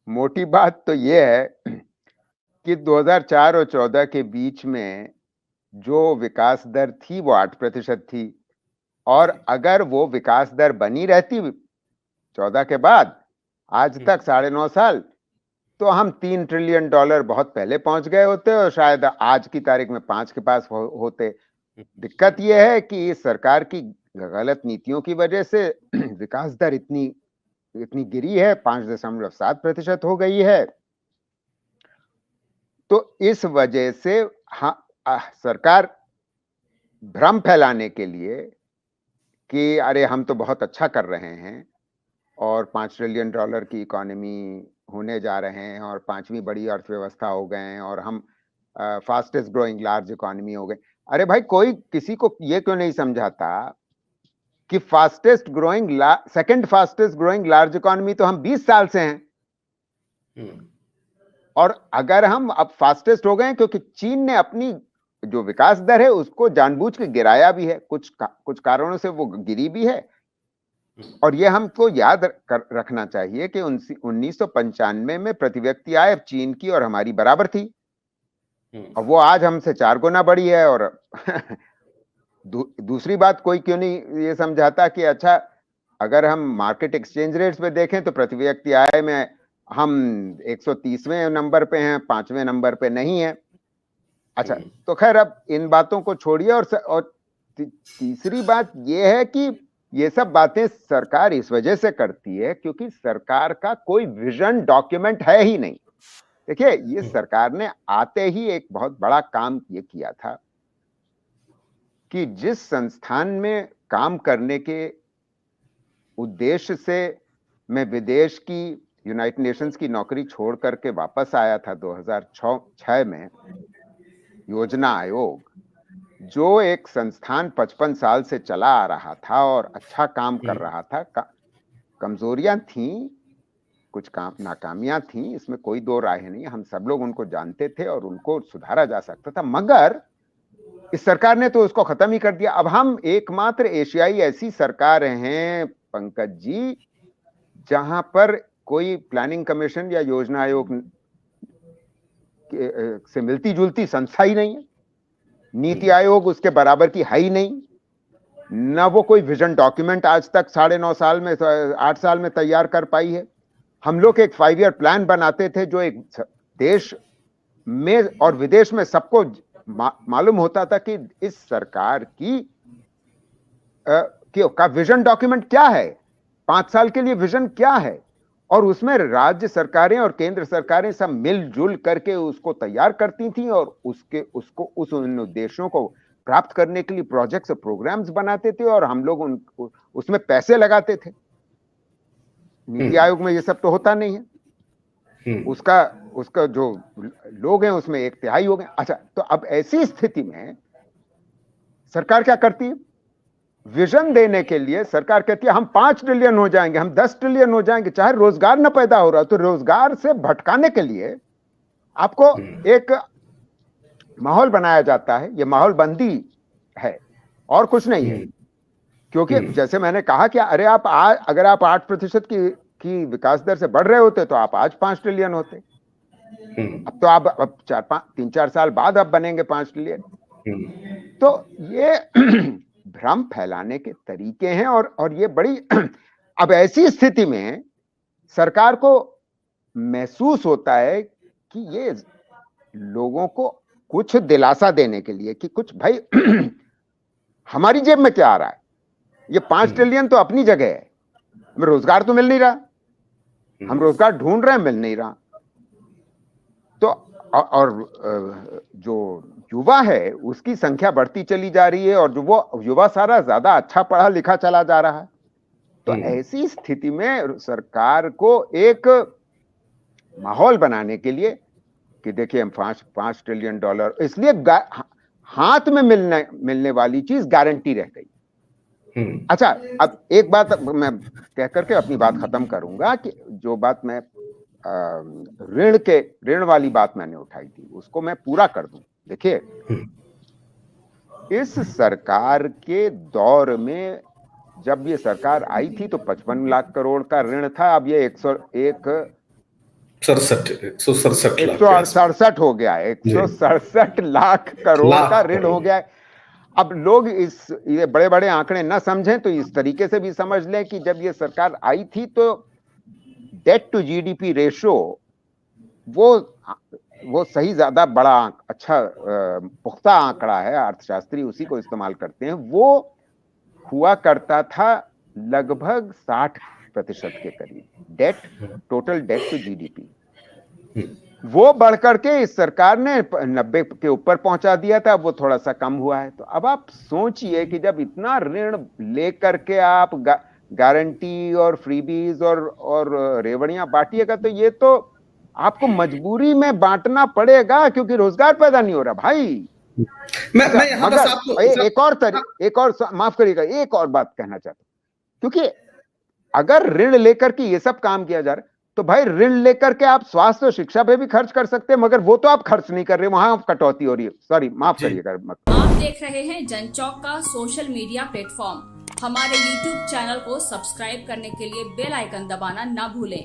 मोटी बात तो ये है कि 2004 और 14 के बीच में जो विकास दर थी वो 8% थी, और अगर वो विकास दर बनी रहती 14 के बाद आज तक 9.5 साल, तो हम $3 ट्रिलियन बहुत पहले पहुंच गए होते और शायद आज की तारीख में 5 के पास होते। दिक्कत यह है कि इस सरकार की गलत नीतियों की वजह से विकास दर इतनी गिरी है, 5.7% हो गई है। तो इस वजह से सरकार भ्रम फैलाने के लिए कि अरे हम तो बहुत अच्छा कर रहे हैं और $5 ट्रिलियन की इकोनॉमी होने जा रहे हैं और 5वीं बड़ी अर्थव्यवस्था हो गए हैं और हम फास्टेस्ट ग्रोइंग लार्ज इकोनॉमी हो गए। अरे भाई, कोई किसी को ये क्यों नहीं समझाता कि second fastest growing large economy तो हम 20 साल से हैं। और अगर हम अब फास्टेस्ट हो गए क्योंकि चीन ने अपनी जो विकास दर है उसको जानबूझ के गिराया भी है, कुछ कारणों से वो गिरी भी है। और ये हमको याद रखना चाहिए कि 1995 में प्रति व्यक्ति आय चीन की और हमारी बराबर थी, और वो आज हमसे 4 गुना बड़ी है। और दूसरी बात, कोई क्यों नहीं ये समझाता कि अच्छा, अगर हम मार्केट एक्सचेंज रेट्स पे देखें तो प्रति व्यक्ति आय में हम 130वें नंबर पे हैं, 5वें नंबर पे नहीं है। अच्छा, तो खैर अब इन बातों को छोड़िए। और तीसरी बात यह है कि ये सब बातें सरकार इस वजह से करती है क्योंकि सरकार का कोई विजन डॉक्यूमेंट है ही नहीं। देखिए, ये सरकार ने आते ही एक बहुत बड़ा काम ये किया था कि जिस संस्थान में काम करने के उद्देश्य से मैं विदेश की यूनाइटेड नेशंस की नौकरी छोड़ करके वापस आया था 2006 में, योजना आयोग, जो एक संस्थान 55 साल से चला आ रहा था और अच्छा काम कर रहा था, कमजोरियां थी, कुछ नाकामियां थी, इसमें कोई दो राय नहीं, हम सब लोग उनको जानते थे और उनको सुधारा जा सकता था, मगर इस सरकार ने तो उसको खत्म ही कर दिया। अब हम एकमात्र एशियाई ऐसी सरकार हैं पंकज जी जहां पर कोई प्लानिंग कमीशन या योजना आयोग से मिलती जुलती संस्था ही नहीं है, नीति आयोग उसके बराबर की है ही नहीं, न वो कोई विजन डॉक्यूमेंट आज तक 9.5 साल में 8 साल में तैयार कर पाई है। हम लोग एक 5 ईयर प्लान बनाते थे जो एक देश में और विदेश में सबको मालूम होता था कि इस सरकार का विजन डॉक्यूमेंट क्या है, 5 साल के लिए विजन क्या है, और उसमें राज्य सरकारें और केंद्र सरकारें सब मिलजुल करके उसको तैयार करती थी और उसको उस उद्देश्यों को प्राप्त करने के लिए प्रोजेक्ट्स और प्रोग्राम्स बनाते थे और हम लोग उसमें पैसे लगाते थे। नीति आयोग में ये सब तो होता नहीं है, उसका जो लोग हैं उसमें 1/3 हो गए। अच्छा, तो अब ऐसी स्थिति में सरकार क्या करती है? विजन देने के लिए सरकार कहती है हम 5 ट्रिलियन हो जाएंगे, हम 10 ट्रिलियन हो जाएंगे, चाहे रोजगार न पैदा हो रहा, तो रोजगार से भटकाने के लिए आपको एक माहौल बनाया जाता है। ये माहौल बंदी है और कुछ नहीं है, क्योंकि जैसे मैंने कहा कि अरे अगर आप 8% की विकास दर से बढ़ रहे होते तो आप आज 5 ट्रिलियन होते। अब तो आप 3-4 साल बाद अब बनेंगे 5 ट्रिलियन। तो ये भ्रम फैलाने के तरीके हैं और ये बड़ी अब ऐसी स्थिति में सरकार को महसूस होता है कि ये लोगों को कुछ दिलासा देने के लिए कि कुछ भाई हमारी जेब में क्या आ रहा है, ये 5 ट्रिलियन तो अपनी जगह है, हमें रोजगार तो मिल नहीं रहा, हम रोजगार ढूंढ रहे हैं, मिल नहीं रहा। तो और जो युवा है उसकी संख्या बढ़ती चली जा रही है और जो वो युवा सारा ज्यादा अच्छा पढ़ा लिखा चला जा रहा है। तो ऐसी स्थिति में सरकार को एक माहौल बनाने के लिए कि देखिए हम 5 ट्रिलियन डॉलर, इसलिए हाथ में मिलने वाली चीज गारंटी रह गई। अच्छा, अब एक बात मैं कह करके अपनी बात खत्म करूंगा कि जो बात मैं ऋण वाली बात मैंने उठाई थी उसको मैं पूरा कर दूं। देखिए, इस सरकार के दौर में जब ये सरकार आई थी तो 55 लाख करोड़ का ऋण था, अब ये 101 167 लाख 167 हो गया है, 167 लाख करोड़ का ऋण हो गया है। अब लोग ये बड़े बड़े आंकड़े ना समझें तो इस तरीके से भी समझ लें कि जब ये सरकार आई थी तो डेट टू जीडीपी रेशो वो सही ज्यादा बड़ा अच्छा पुख्ता आंकड़ा है, अर्थशास्त्री उसी को इस्तेमाल करते हैं। वो हुआ करता था लगभग 60% के करीब, टोटल डेट टू जीडीपी। वो बढ़कर के इस सरकार ने 90 के ऊपर पहुंचा दिया था, वो थोड़ा सा कम हुआ है। तो अब आप सोचिए कि जब इतना ऋण लेकर के आप गारंटी और फ्रीबीज और रेवड़ियां बांटिएगा तो ये तो आपको मजबूरी में बांटना पड़ेगा, क्योंकि रोजगार पैदा नहीं हो रहा भाई। मैं यहां बस आपको एक और माफ करिएगा, एक और बात कहना चाहता हूं, क्योंकि अगर ऋण लेकर के ये सब काम किया जा रहा है तो भाई ऋण लेकर के आप स्वास्थ्य और शिक्षा पे भी खर्च कर सकते हैं, मगर वो तो आप खर्च नहीं कर रहे, वहां कटौती हो रही है। सॉरी, माफ करिएगा। आप देख रहे हैं जनचौक का सोशल मीडिया प्लेटफॉर्म। हमारे YouTube चैनल को सब्सक्राइब करने के लिए बेल आइकन दबाना ना भूलें।